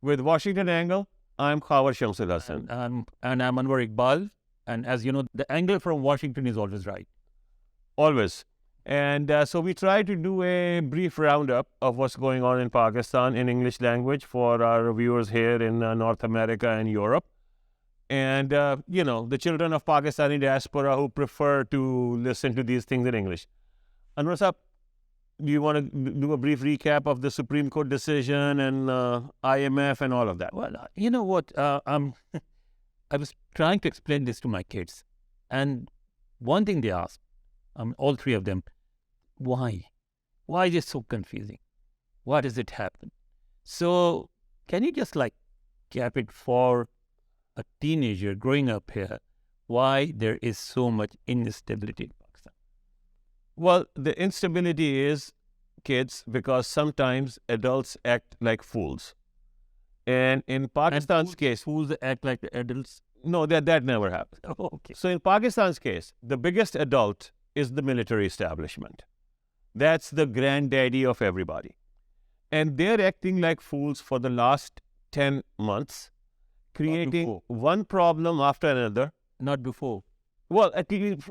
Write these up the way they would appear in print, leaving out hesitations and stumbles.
With Washington angle, I'm Khawar Shamsul Hassan. And I'm Anwar Iqbal. And as you know, the angle from Washington is always right. Always. And so we try to do a brief roundup of what's going on in Pakistan in English language for our viewers here in North America and Europe. And, the children of Pakistani diaspora who prefer to listen to these things in English. Anwar Saab, do you want to do a brief recap of the Supreme Court decision and IMF and all of that? Well, you know what? I was trying to explain this to my kids. And one thing they asked, all three of them, why? Why is it so confusing? Why does it happen? So can you just cap it for a teenager growing up here, why there is so much instability in Pakistan? Well, the instability is, kids, because sometimes adults act like fools. And in Pakistan's case... Fools act like the adults? No, that never happens. Oh, okay. So in Pakistan's case, the biggest adult is the military establishment. That's the granddaddy of everybody. And they're acting like fools for the last 10 months, creating one problem after another. Not before. Well, at least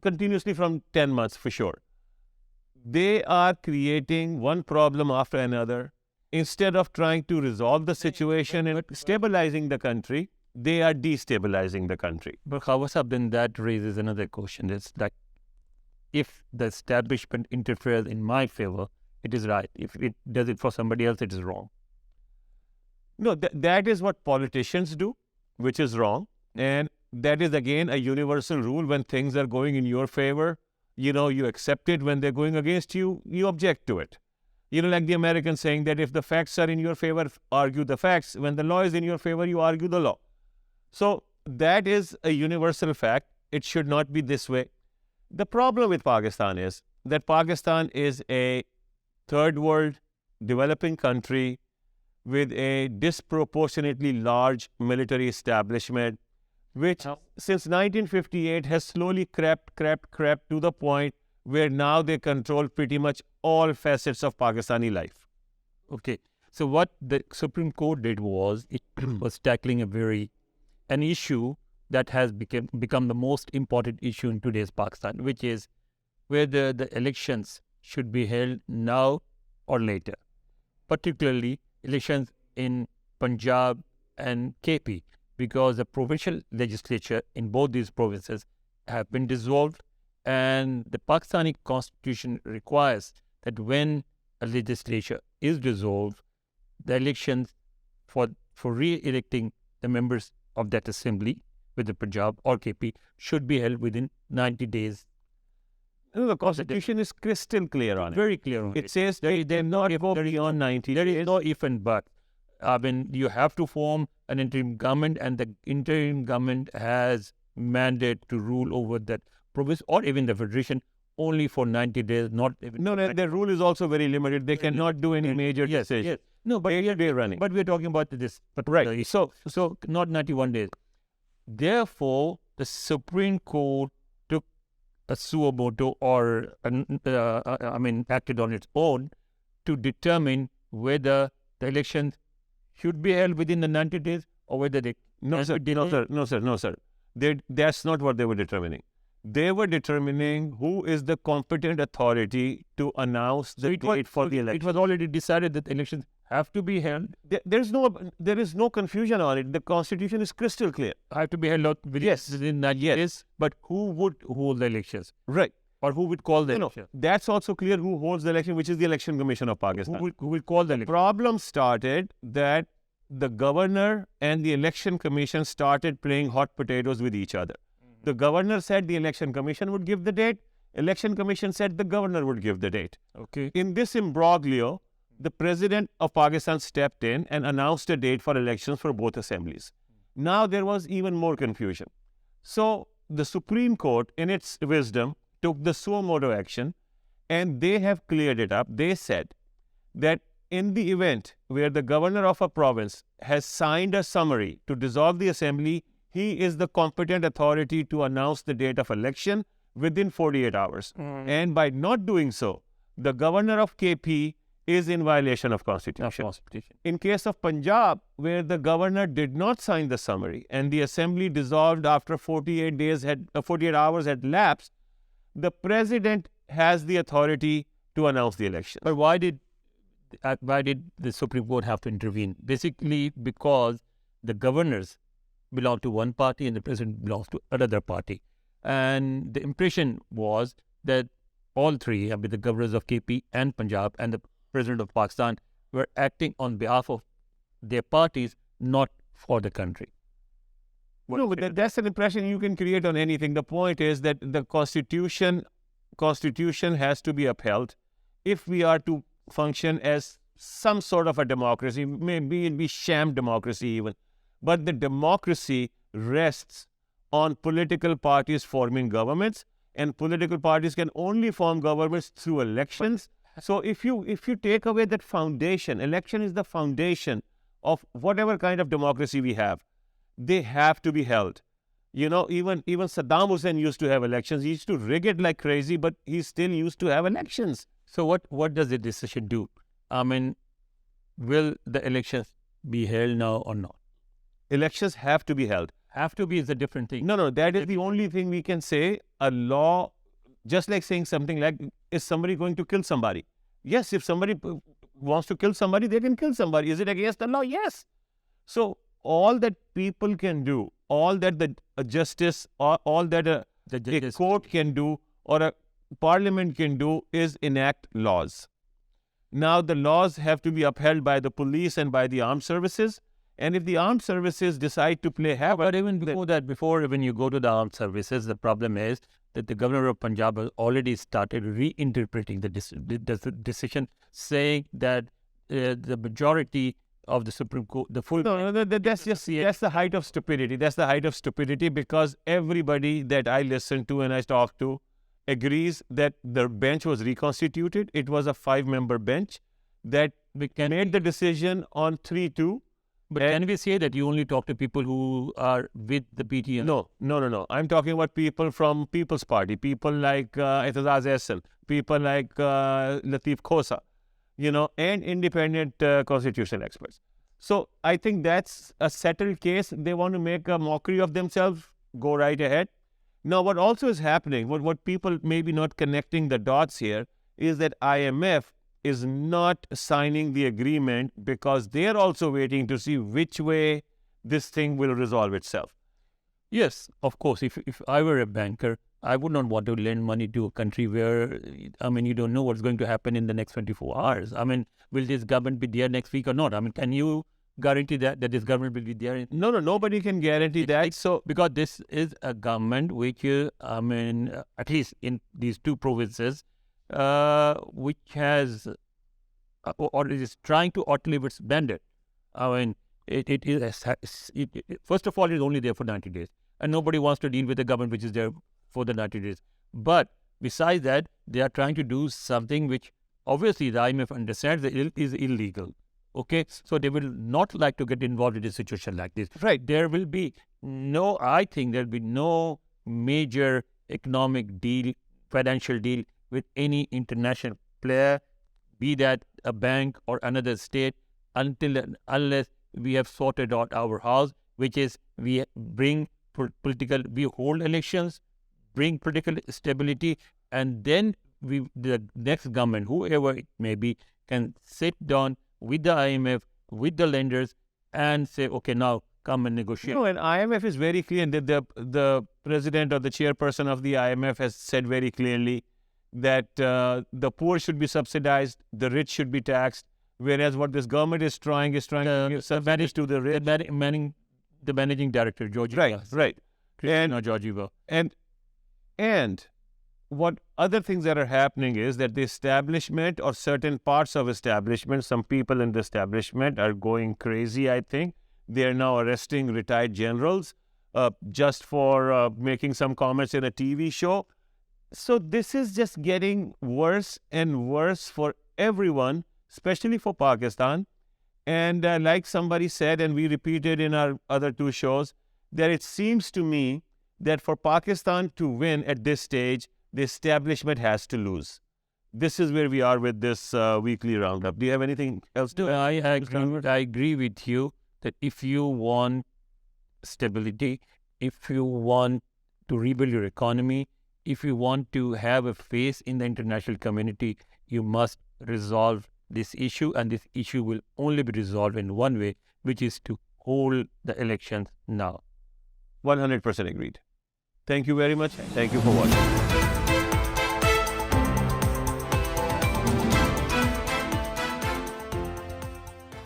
continuously from 10 months for sure. They are creating one problem after another. Instead of trying to resolve the situation and stabilizing the country, they are destabilizing the country. But Khawar Sahab, then that raises another question. It's like, if the establishment interferes in my favor, it is right. If it does it for somebody else, it is wrong. No, that is what politicians do, which is wrong. And that is, again, a universal rule. When things are going in your favor, you accept it. When they're going against you, you object to it. Like the Americans saying that if the facts are in your favor, argue the facts. When the law is in your favor, you argue the law. So that is a universal fact. It should not be this way. The problem with Pakistan is that Pakistan is a third world developing country with a disproportionately large military establishment, which since 1958 has slowly crept to the point where now they control pretty much all facets of Pakistani life. Okay. So what the Supreme Court did was, it was tackling an issue that has become the most important issue in today's Pakistan, which is whether the elections should be held now or later, particularly elections in Punjab and KP, because the provincial legislature in both these provinces have been dissolved, and the Pakistani constitution requires that when a legislature is dissolved, the elections for re-electing the members of that assembly, whether Punjab or KP, should be held within 90 days. The constitution is crystal clear on it. Very clear on it. It says they're not go beyond 90 There days. is no if and but. You have to form an interim government, and the interim government has mandate to rule over that province or even the federation only for 90 days, not even... No, their rule is also very limited. They cannot do any major decision. Yes. No, but they're running. But we're talking about this. Right. So not 91 days. Therefore, the Supreme Court took a suo motu or acted on its own to determine whether the elections should be held within the 90 days or whether they... No, sir. That's not what they were determining. They were determining who is the competent authority to announce the date for the election. It was already decided that elections have to be held. There is no confusion on it. The constitution is crystal clear. Have to be held within 90 days. But who would hold the elections? Right. Or who would call the election? That's also clear who holds the election, which is the Election Commission of Pakistan. Who will call the election? Problem started that the governor and the Election Commission started playing hot potatoes with each other. The governor said the Election Commission would give the date. Election Commission said the governor would give the date. Okay. In this imbroglio, the president of Pakistan stepped in and announced a date for elections for both assemblies. Now there was even more confusion. So the Supreme Court, in its wisdom, took the suo motu action, and they have cleared it up. They said that in the event where the governor of a province has signed a summary to dissolve the assembly, he is the competent authority to announce the date of election within 48 hours. And by not doing so, the governor of KP is in violation of Constitution. In case of Punjab, where the governor did not sign the summary and the assembly dissolved after 48 hours had lapsed, the president has the authority to announce the election. But why did the Supreme Court have to intervene? Basically, because the governors belong to one party and the president belongs to another party. And the impression was that all three, I mean, the governors of KP and Punjab and the president of Pakistan, were acting on behalf of their parties, not for the country. No, but that's an impression you can create on anything. The point is that the Constitution has to be upheld if we are to function as some sort of a democracy. Maybe it be sham democracy even. But the democracy rests on political parties forming governments, and political parties can only form governments through elections. So if you take away that foundation, election is the foundation of whatever kind of democracy we have. They have to be held. You know, even Saddam Hussein used to have elections. He used to rig it like crazy, but he still used to have elections. So what does the decision do? I mean, will the elections be held now or not? Elections have to be held. Have to be is a different thing. No, that is the only thing we can say. A law, just like saying something like, is somebody going to kill somebody? Yes, if somebody wants to kill somebody, they can kill somebody. Is it against the law? Yes. So all that people can do, all that the justice, all that a court can do or a parliament can do is enact laws. Now the laws have to be upheld by the police and by the armed services. And if the armed services decide to play havoc... But even before that, before when you go to the armed services, the problem is that the governor of Punjab has already started reinterpreting the decision, saying that the majority of the Supreme Court, the full... No, that's the height of stupidity. That's the height of stupidity, because everybody that I listen to and I talk to agrees that the bench was reconstituted. It was a 5-member bench that made the decision on 3-2. But can we say that you only talk to people who are with the PTM? No. I'm talking about people from People's Party, people like Etazaz Ehsan, people like Latif Khosa, and independent constitutional experts. So I think that's a settled case. They want to make a mockery of themselves, go right ahead. Now, what also is happening, what people may be not connecting the dots here, is that IMF is not signing the agreement because they're also waiting to see which way this thing will resolve itself. Yes, of course. If I were a banker, I would not want to lend money to a country where, you don't know what's going to happen in the next 24 hours. Will this government be there next week or not? Can you guarantee that this government will be there? No, nobody can guarantee that. So, because this is a government which, at least in these two provinces, which has or is trying to outlive its mandate. First of all, it is only there for 90 days. And nobody wants to deal with a government which is there for the 90 days. But besides that, they are trying to do something which obviously the IMF understands that is illegal. Okay, so they will not like to get involved in a situation like this. Right. There will be no major economic deal, financial deal with any international player, be that a bank or another state, unless we have sorted out our house, which is we hold elections, bring political stability, and then the next government, whoever it may be, can sit down with the IMF, with the lenders, and say, okay, now come and negotiate. No, and IMF is very clear that the president or the chairperson of the IMF has said very clearly that the poor should be subsidized, the rich should be taxed, whereas what this government is trying to give subsidies to the rich. The managing director, Georgieva. Right. Georgieva. And what other things that are happening is that the establishment or certain parts of establishment, some people in the establishment are going crazy, I think. They are now arresting retired generals just for making some comments in a TV show. So this is just getting worse and worse for everyone, especially for Pakistan. And like somebody said, and we repeated in our other two shows, that it seems to me that for Pakistan to win at this stage, the establishment has to lose. this is where we are with this weekly roundup. Do you have anything else to add? I agree with you that if you want stability, if you want to rebuild your economy, if you want to have a face in the international community, you must resolve this issue, and this issue will only be resolved in one way, which is to hold the elections now. 100% agreed. Thank you very much. Thank you for watching.